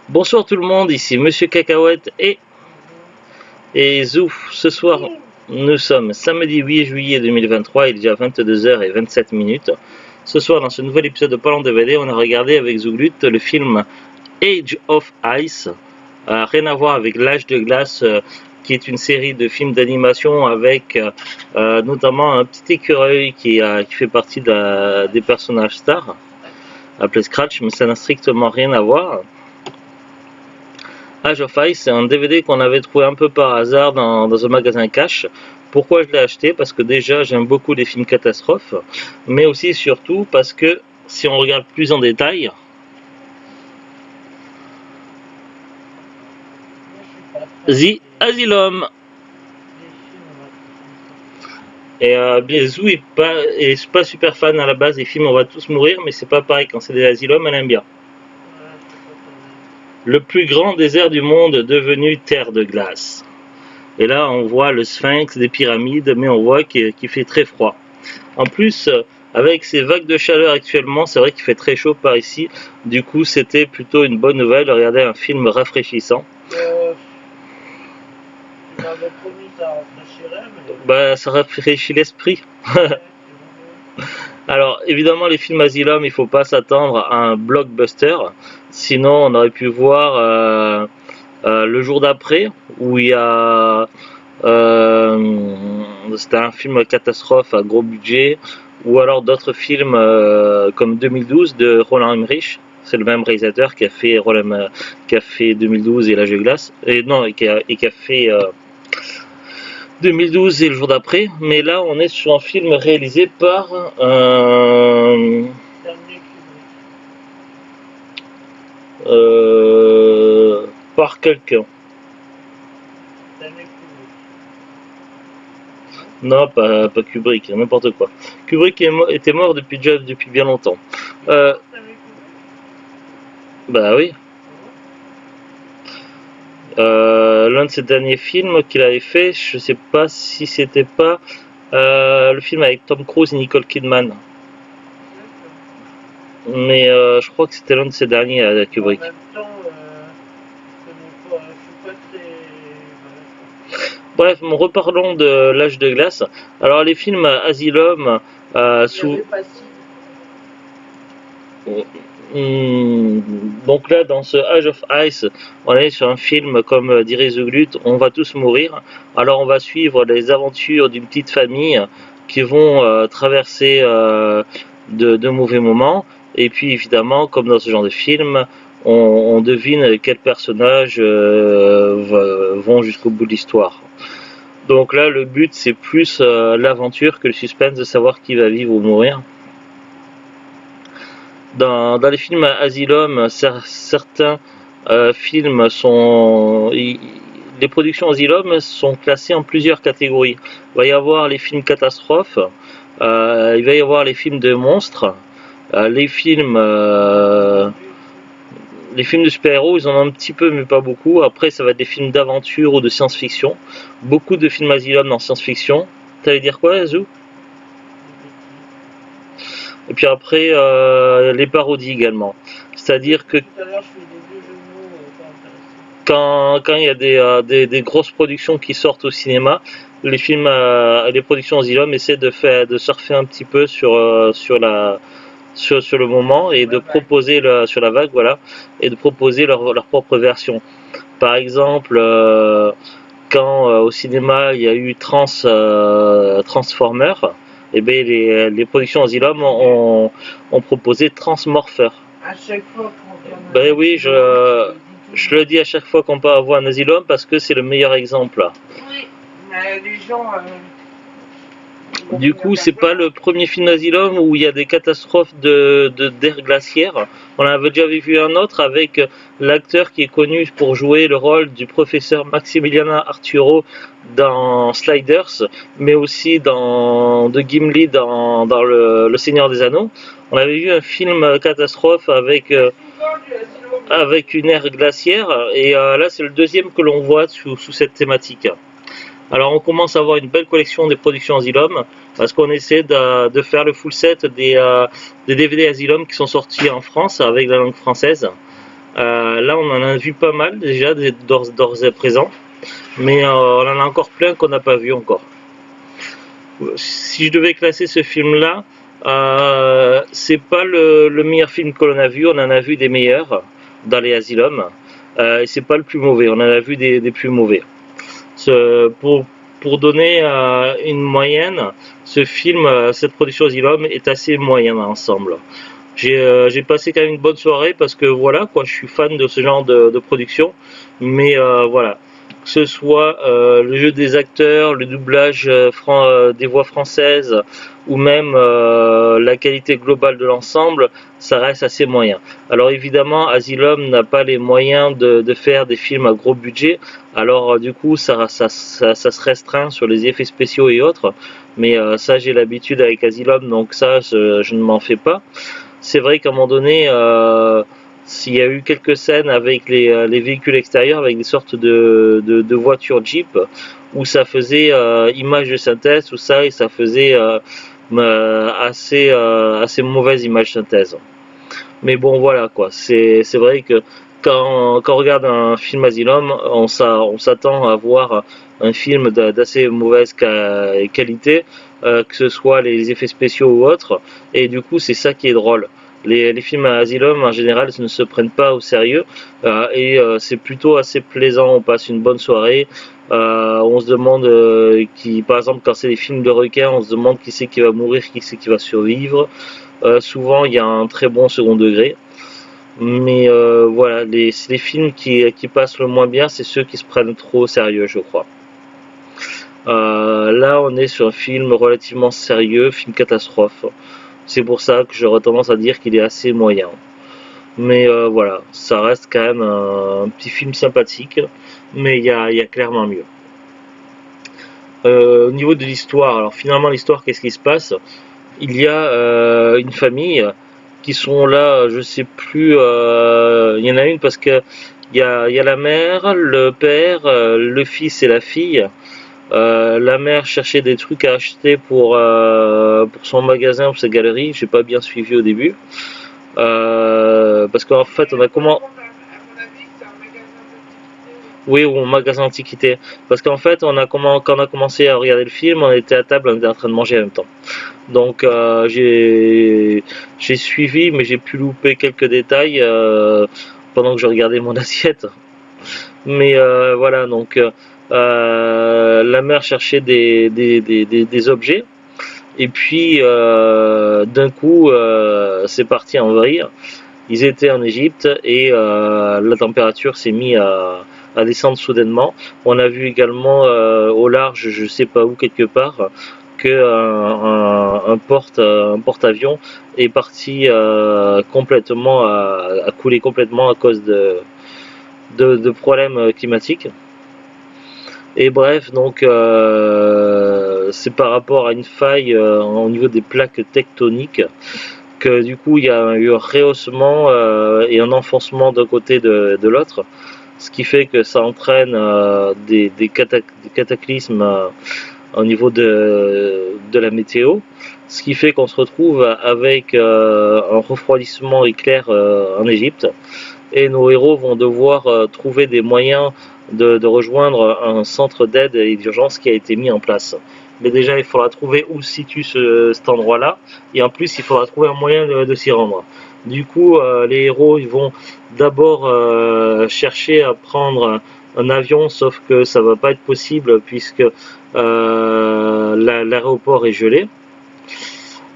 Bonsoir tout le monde, ici Monsieur Cacahuète et Zouf. Ce soir, nous sommes samedi 8 juillet 2023, il est déjà 22h27. Ce soir, dans ce nouvel épisode de Parlons DVD, on a regardé avec Zouglut le film Age of Ice. Rien à voir avec L'Âge de Glace, qui est une série de films d'animation avec notamment un petit écureuil qui fait partie des personnages stars, appelé Scratch, mais ça n'a strictement rien à voir. Age of Ice, c'est un DVD qu'on avait trouvé un peu par hasard dans un magasin cash. Pourquoi je l'ai acheté? Parce que déjà j'aime beaucoup les films catastrophes, mais aussi et surtout parce que si on regarde plus en détail, The Asylum. Et Zou est pas super fan à la base des films On va tous mourir, mais c'est pas pareil quand c'est des Asylum, elle aime bien. Le plus grand désert du monde devenu terre de glace. Et là, on voit le sphinx des pyramides, mais on voit qu'il fait très froid. En plus, avec ces vagues de chaleur actuellement, c'est vrai qu'il fait très chaud par ici. Du coup, c'était plutôt une bonne nouvelle de regarder un film rafraîchissant. Ça rafraîchit l'esprit. Alors, évidemment, les films Asylum, il ne faut pas s'attendre à un blockbuster. Sinon, on aurait pu voir Le jour d'après, où il y a... c'était un film catastrophe à gros budget, ou alors d'autres films comme 2012 de Roland Emmerich. C'est le même réalisateur qui a fait 2012 et L'Âge de Glace, et qui a fait 2012 et Le jour d'après. Mais là, on est sur un film réalisé par quelqu'un. Non, pas Kubrick, n'importe quoi. Kubrick était mort depuis bien longtemps. Bah oui. L'un de ses derniers films qu'il avait fait, je sais pas si c'était pas le film avec Tom Cruise et Nicole Kidman. Mais je crois que c'était l'un de ses derniers à Kubrick. Bref, reparlons de L'Âge de Glace. Alors les films Asylum, donc là, dans ce Age of Ice, on est sur un film, comme dirait Zouglut, on va tous mourir. Alors on va suivre les aventures d'une petite famille qui vont traverser de mauvais moments. Et puis évidemment, comme dans ce genre de film, on devine quels personnages vont jusqu'au bout de l'histoire. Donc là, le but, c'est plus l'aventure que le suspense de savoir qui va vivre ou mourir. Dans les films Asylum, certains films les productions Asylum sont classées en plusieurs catégories. Il va y avoir les films catastrophes, il va y avoir les films de monstres, les films de super-héros, ils en ont un petit peu mais pas beaucoup. Après, ça va être des films d'aventure ou de science-fiction. Beaucoup de films Asylum dans science-fiction. T'allais dire quoi, Zou? Et puis après, les parodies également. C'est-à-dire que quand il y a des grosses productions qui sortent au cinéma, les productions Asylum essaient de surfer un petit peu sur le moment et de proposer sur la vague, voilà, et de proposer leur propre version. Par exemple, quand au cinéma il y a eu Transformers, et bien les productions Asylum ont proposé Transmorpher. À chaque fois qu'on Ben oui, je le dis à chaque fois qu'on peut avoir un Asylum parce que c'est le meilleur exemple. Oui, mais les gens. Du coup, c'est pas le premier film d'Asylum où il y a des catastrophes d'air glaciaire. On avait déjà vu un autre avec l'acteur qui est connu pour jouer le rôle du professeur Maximiliana Arturo dans Sliders, mais aussi de Gimli dans le Seigneur des Anneaux. On avait vu un film catastrophe avec une ère glaciaire, et là c'est le deuxième que l'on voit sous cette thématique. Alors on commence à avoir une belle collection des productions Asylum, parce qu'on essaie de faire le full set des DVD Asylum qui sont sortis en France avec la langue française. Là, on en a vu pas mal déjà d'ores et présent, mais on en a encore plein qu'on n'a pas vu encore. Si je devais classer ce film-là, c'est pas le meilleur film que l'on a vu. On en a vu des meilleurs dans les Asylum. Et c'est pas le plus mauvais. On en a vu des plus mauvais. Ce- pour, pour donner une moyenne, ce film, cette production Asylum est assez moyenne ensemble. J'ai passé quand même une bonne soirée parce que voilà quoi, je suis fan de ce genre de production, mais voilà, que ce soit le jeu des acteurs, le doublage des voix françaises ou même la qualité globale de l'ensemble, ça reste assez moyen. Alors évidemment, Asylum n'a pas les moyens de faire des films à gros budget, alors du coup ça se restreint sur les effets spéciaux et autres, mais ça j'ai l'habitude avec Asylum, donc ça je ne m'en fais pas. C'est vrai qu'à un moment donné, s'il y a eu quelques scènes avec les véhicules extérieurs, avec des sortes de voitures Jeep, où ça faisait image de synthèse, tout ça, et ça faisait assez mauvaise image synthèse. Mais bon, voilà quoi. C'est vrai que quand on regarde un film Asylum, on s'attend à voir un film d'assez mauvaise qualité, que ce soit les effets spéciaux ou autres. Et du coup, c'est ça qui est drôle. Les films Asylum, en général, ne se prennent pas au sérieux. Et c'est plutôt assez plaisant. On passe une bonne soirée. On se demande, par exemple, quand c'est des films de requins, on se demande qui c'est qui va mourir, qui c'est qui va survivre. Souvent, il y a un très bon second degré. Mais voilà, les films qui passent le moins bien, c'est ceux qui se prennent trop au sérieux, je crois. Là, on est sur un film relativement sérieux, film catastrophe. C'est pour ça que j'aurais tendance à dire qu'il est assez moyen. Mais voilà, ça reste quand même un petit film sympathique, mais il y a clairement mieux. Au niveau de l'histoire, alors finalement l'histoire, qu'est-ce qui se passe? Il y a une famille qui sont là, je sais plus, il y en a une parce que il y a la mère, le père, le fils et la fille. La mère cherchait des trucs à acheter pour son magasin, pour sa galerie. J'ai pas bien suivi au début. Parce qu'en fait, on a comment. Oui, ou au magasin d'antiquité. Parce qu'en fait, quand on a commencé à regarder le film, on était à table, on était en train de manger en même temps. Donc j'ai suivi, mais j'ai pu louper quelques détails pendant que je regardais mon assiette. Mais voilà, donc la mère cherchait des objets. Et puis d'un coup, c'est parti en vrille. Ils étaient en Égypte et la température s'est mise à descendre soudainement. On a vu également au large, je sais pas où quelque part, que un porte-avions est parti complètement, a coulé complètement à cause de problèmes climatiques. Et bref, donc c'est par rapport à une faille au niveau des plaques tectoniques que du coup il y a eu un rehaussement et un enfoncement d'un côté de l'autre, ce qui fait que ça entraîne des cataclysmes au niveau de la météo, ce qui fait qu'on se retrouve avec un refroidissement éclair en Égypte et nos héros vont devoir trouver des moyens de rejoindre un centre d'aide et d'urgence qui a été mis en place. Mais déjà, il faudra trouver où se situe cet endroit-là, et en plus, il faudra trouver un moyen de s'y rendre. Du coup, les héros ils vont d'abord chercher à prendre un avion, sauf que ça va pas être possible puisque l'aéroport est gelé.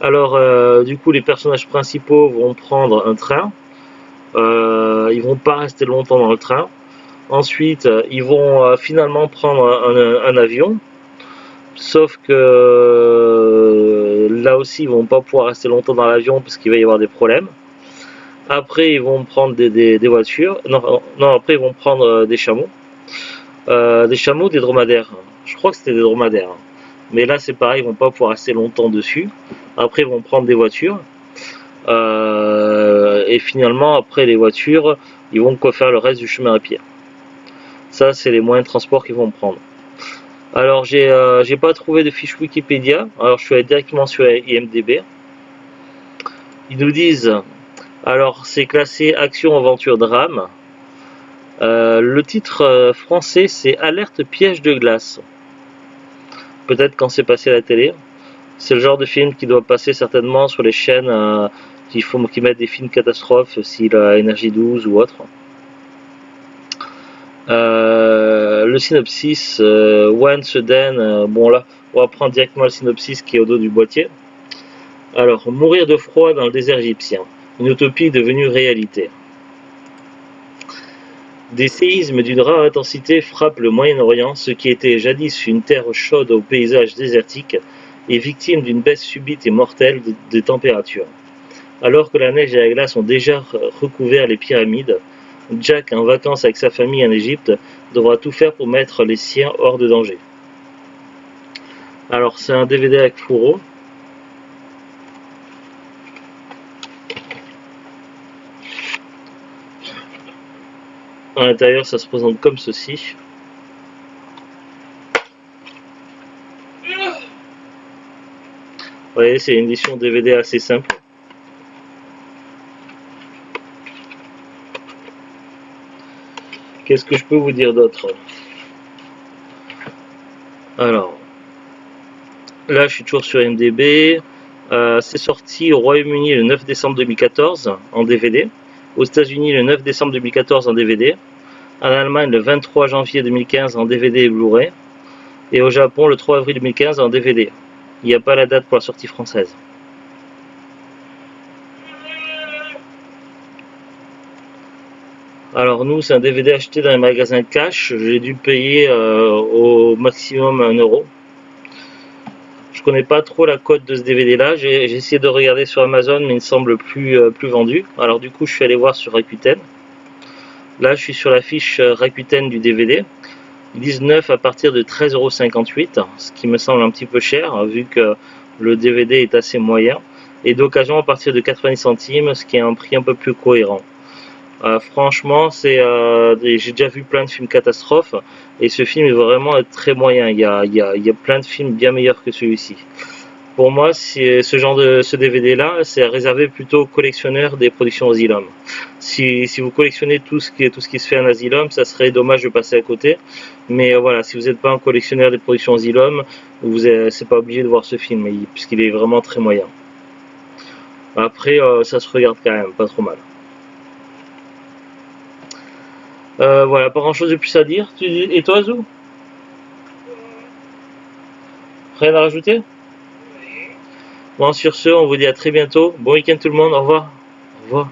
Alors, du coup, les personnages principaux vont prendre un train. Ils vont pas rester longtemps dans le train. Ensuite, ils vont finalement prendre un avion. Sauf que là aussi, ils vont pas pouvoir rester longtemps dans l'avion parce qu'il va y avoir des problèmes. Après, ils vont prendre des voitures. Non, non, après, ils vont prendre des chameaux. Des chameaux, des dromadaires. Je crois que c'était des dromadaires. Mais là, c'est pareil, ils vont pas pouvoir rester longtemps dessus. Après, ils vont prendre des voitures. Et finalement, après les voitures, ils vont faire le reste du chemin à pied. Ça, c'est les moyens de transport qu'ils vont prendre. Alors, j'ai pas trouvé de fiche Wikipédia. Alors, je suis allé directement sur IMDb. Ils nous disent Alors, c'est classé action, aventure, drame. Le titre français, c'est Alerte piège de glace. Peut-être quand c'est passé à la télé. C'est le genre de film qui doit passer certainement sur les chaînes qui mettent des films catastrophes, style Énergie 12 ou autre. Le synopsis, Once Then, bon là, on va prendre directement le synopsis qui est au dos du boîtier. Alors, mourir de froid dans le désert égyptien, une utopie devenue réalité. Des séismes d'une rare intensité frappent le Moyen-Orient, ce qui était jadis une terre chaude aux paysages désertiques, est victime d'une baisse subite et mortelle des températures. Alors que la neige et la glace ont déjà recouvert les pyramides, Jack, en vacances avec sa famille en Égypte, devra tout faire pour mettre les siens hors de danger. Alors c'est un DVD avec fourreau. À l'intérieur, ça se présente comme ceci. Vous voyez, c'est une édition DVD assez simple. Qu'est-ce que je peux vous dire d'autre? Alors, là, je suis toujours sur MDB. C'est sorti au Royaume-Uni le 9 décembre 2014 en DVD. Aux États-Unis le 9 décembre 2014 en DVD. En Allemagne le 23 janvier 2015 en DVD et Blu-ray. Et au Japon le 3 avril 2015 en DVD. Il n'y a pas la date pour la sortie française. Alors nous, c'est un DVD acheté dans les magasins cash. J'ai dû payer au maximum 1 €. Je connais pas trop la cote de ce DVD là. J'ai essayé de regarder sur Amazon, mais il ne semble plus vendu. Alors du coup, je suis allé voir sur Rakuten. Là, je suis sur la fiche Rakuten du DVD. Ils disent neuf à partir de 13,58 €, ce qui me semble un petit peu cher, vu que le DVD est assez moyen. Et d'occasion à partir de 90 centimes, ce qui est un prix un peu plus cohérent. Franchement, j'ai déjà vu plein de films catastrophes, et ce film est vraiment très moyen. Il y a plein de films bien meilleurs que celui-ci. Pour moi, ce DVD-là, c'est réservé plutôt aux collectionneurs des productions Asylum. Si vous collectionnez tout ce qui se fait en Asylum, ça serait dommage de passer à côté. Mais voilà, si vous n'êtes pas un collectionneur des productions Asylum, c'est pas obligé de voir ce film, puisqu'il est vraiment très moyen. Après, ça se regarde quand même, pas trop mal. Voilà, pas grand chose de plus à dire. Et toi, Zou? Rien à rajouter? Bon, sur ce, on vous dit à très bientôt. Bon week-end tout le monde, au revoir. Au revoir.